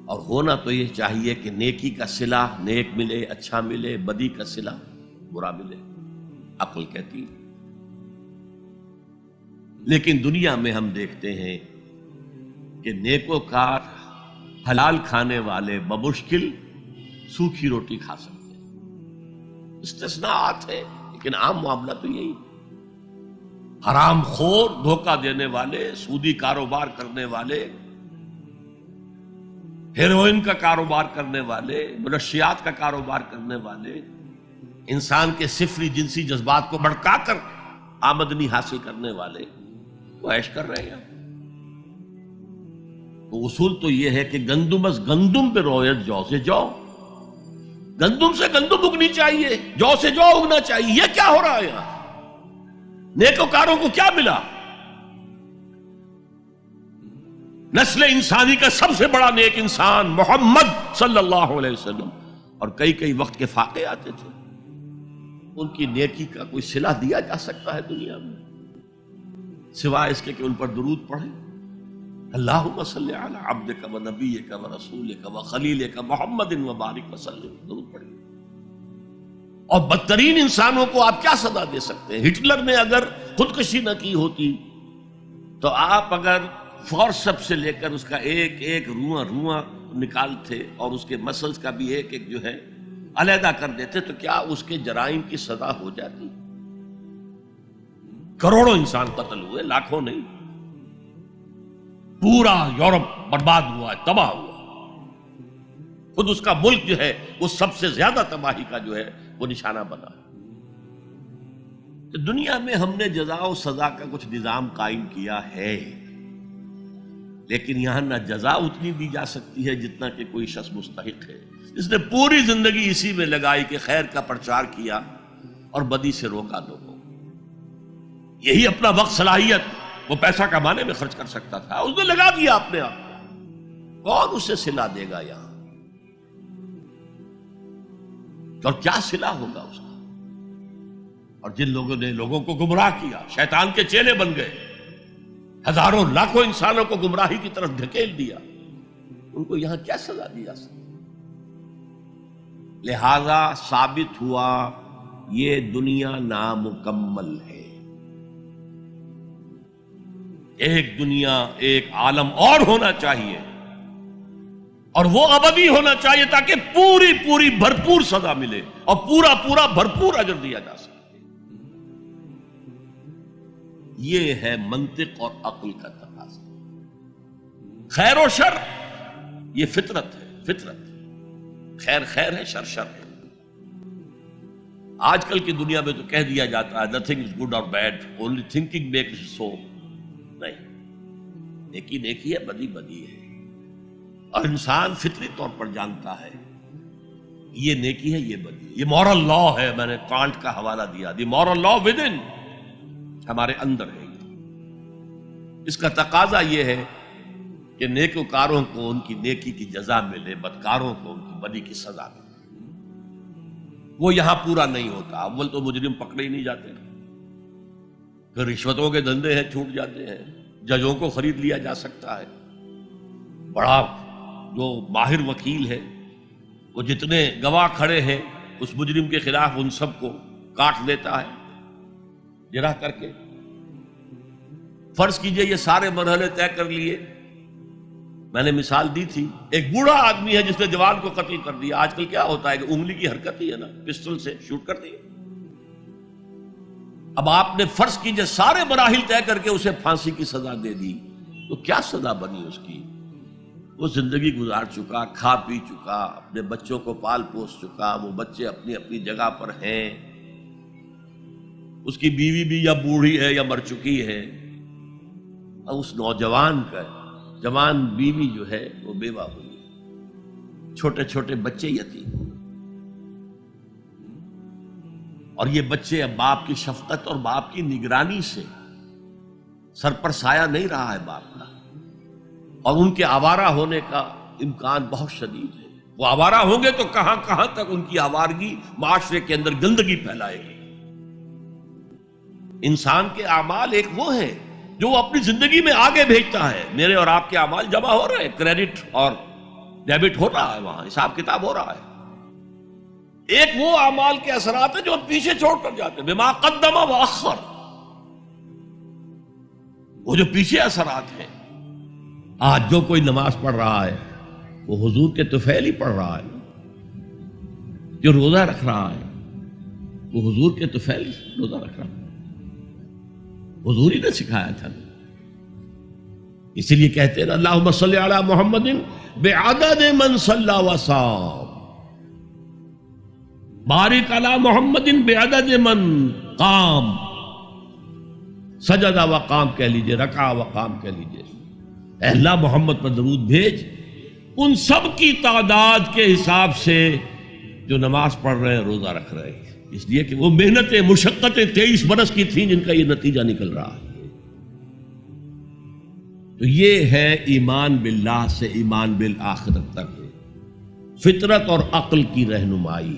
اور ہونا تو یہ چاہیے کہ نیکی کا صلہ نیک ملے، اچھا ملے، بدی کا صلہ برا ملے، عقل کہتی ہے۔ لیکن دنیا میں ہم دیکھتے ہیں کہ نیکوکار حلال کھانے والے بمشکل سوکھی روٹی کھا سکتے ہیں، استثناءات ہیں، لیکن عام معاملہ تو یہی۔ حرام خور، دھوکہ دینے والے، سودی کاروبار کرنے والے، ہیروئن کا کاروبار کرنے والے، منشیات کا کاروبار کرنے والے، انسان کے صفری جنسی جذبات کو بھڑکا کر آمدنی حاصل کرنے والے وہ عیش کر رہے ہیں۔ تو اصول تو یہ ہے کہ گندم از گندم پہ رویت جو سے جو، گندم سے گندم اگنی چاہیے، جو سے جو اگنا چاہیے۔ یہ کیا ہو رہا ہے یہاں؟ نیکوکاروں کو کیا ملا؟ نسل انسانی کا سب سے بڑا نیک انسان محمد صلی اللہ علیہ وسلم، اور کئی وقت کے فاقے آتے تھے، ان کی نیکی کا کوئی صلہ دیا جا سکتا ہے دنیا میں سوائے اس کے کہ ان پر درود پڑھیں؟ اللہم صلی علی عبدک و نبیک و رسولک و خلیلک محمد و بارک وسلم، درود پڑھیں۔ اور بدترین انسانوں کو آپ کیا سزا دے سکتے ہیں؟ ہٹلر نے اگر خودکشی نہ کی ہوتی تو آپ اگر فورسپ سے لے کر اس کا ایک ایک رواں نکالتے اور اس کے مسلز کا بھی ایک ایک جو ہے علیحدہ کر دیتے تو کیا اس کے جرائم کی سزا ہو جاتی؟ کروڑوں انسان قتل ہوئے، لاکھوں نہیں، پورا یورپ برباد ہوا، تباہ ہوا، خود اس کا ملک جو ہے وہ سب سے زیادہ تباہی کا جو ہے وہ نشانہ بنا۔ تو دنیا میں ہم نے جزا و سزا کا کچھ نظام قائم کیا ہے، لیکن یہاں نہ جزا اتنی دی جا سکتی ہے جتنا کہ کوئی شخص مستحق ہے، جس نے پوری زندگی اسی میں لگائی کہ خیر کا پرچار کیا اور بدی سے روکا لوگوں کو۔ یہی اپنا وقت، صلاحیت وہ پیسہ کمانے میں خرچ کر سکتا تھا، اس نے لگا دیا اپنے آپ کو، کون اسے صلہ دے گا یہاں؟ اور کیا صلہ ہوگا اس کا؟ اور جن لوگوں نے لوگوں کو گمراہ کیا، شیطان کے چیلے بن گئے، ہزاروں لاکھوں انسانوں کو گمراہی کی طرف دھکیل دیا، ان کو یہاں کیا سزا دی جا سکتی؟ لہذا ثابت ہوا یہ دنیا نامکمل ہے۔ ایک دنیا، ایک عالم اور ہونا چاہیے، اور وہ ابدی ہونا چاہیے تاکہ پوری بھرپور سزا ملے اور پورا بھرپور اجر دیا جا سکے۔ یہ ہے منطق اور عقل کا تقاضا۔ خیر و شر یہ فطرت ہے، فطرت، خیر خیر ہے، شر شر ہے۔ آج کل کی دنیا میں تو کہہ دیا جاتا ہے nothing is good or bad, only thinking makes it so۔ نہیں، نیکی نیکی ہے، بدی بدی ہے، اور انسان فطری طور پر جانتا ہے یہ نیکی ہے، یہ بدی ہے۔ یہ مورل لا ہے، میں نے کانٹ کا حوالہ دیا، دی مورل لا ود ان، ہمارے اندر ہے۔ اس کا تقاضا یہ ہے کہ نیکوکاروں کو ان کی نیکی کی جزا ملے، بدکاروں کو ان کی بدی کی سزا ملے۔ وہ یہاں پورا نہیں ہوتا۔ اول تو مجرم پکڑے ہی نہیں جاتے، پھر رشوتوں کے دھندے ہیں، چھوٹ جاتے ہیں، ججوں کو خرید لیا جا سکتا ہے، بڑا جو ماہر وکیل ہے وہ جتنے گواہ کھڑے ہیں اس مجرم کے خلاف ان سب کو کاٹ دیتا ہے جرح کر کے۔ فرض کیجئے یہ سارے مرحلے طے کر لیے، میں نے مثال دی تھی، ایک بوڑھا آدمی ہے جس نے جوان کو قتل کر دیا۔ آج کل کیا ہوتا ہے کہ انگلی کی حرکت ہی ہے نا، پسٹل سے شوٹ کر دیا۔ اب آپ نے فرض کیجئے سارے مراحل طے کر کے اسے پھانسی کی سزا دے دی، تو کیا سزا بنی اس کی؟ وہ زندگی گزار چکا، کھا پی چکا، اپنے بچوں کو پال پوس چکا، وہ بچے اپنی اپنی جگہ پر ہیں، اس کی بیوی بھی یا بوڑھی ہے یا مر چکی ہے، اور اس نوجوان کا جوان بیوی جو ہے وہ بیوہ ہوئی، چھوٹے چھوٹے بچے یتیم، اور یہ بچے اب باپ کی شفقت اور باپ کی نگرانی سے سر پر سایہ نہیں رہا ہے باپ کا، اور ان کے آوارہ ہونے کا امکان بہت شدید ہے۔ وہ آوارہ ہوں گے تو کہاں کہاں تک ان کی آوارگی معاشرے کے اندر گندگی پھیلائے گی۔ انسان کے اعمال ایک وہ ہے جو وہ اپنی زندگی میں آگے بھیجتا ہے۔ میرے اور آپ کے اعمال جمع ہو رہے ہیں، کریڈٹ اور ڈیبٹ ہو رہا ہے، وہاں حساب کتاب ہو رہا ہے۔ ایک وہ اعمال کے اثرات ہیں جو ہم پیچھے چھوڑ کر جاتے ہیں، بما قدم و اخر، وہ جو پیچھے اثرات ہیں۔ آج جو کوئی نماز پڑھ رہا ہے وہ حضور کے طفیل ہی پڑھ رہا ہے، جو روزہ رکھ رہا ہے وہ حضور کے طفیل ہی روزہ رکھ رہا ہے، حضور ہی نے سکھایا تھا۔ اسی لیے کہتے ہیں اللہم صلی علی محمد بعدد من صلی وصام، بارک علی محمد بعدد من قام، سجدہ و قام کہہ لیجئے، رکع و قام کہہ لیجئے۔ اے اللہ محمد پر درود بھیج ان سب کی تعداد کے حساب سے جو نماز پڑھ رہے ہیں، روزہ رکھ رہے ہیں، اس لیے کہ وہ محنتیں مشقتیں 23 برس کی تھیں جن کا یہ نتیجہ نکل رہا ہے۔ تو یہ ہے ایمان باللہ سے ایمان بالآخرت تک فطرت اور عقل کی رہنمائی۔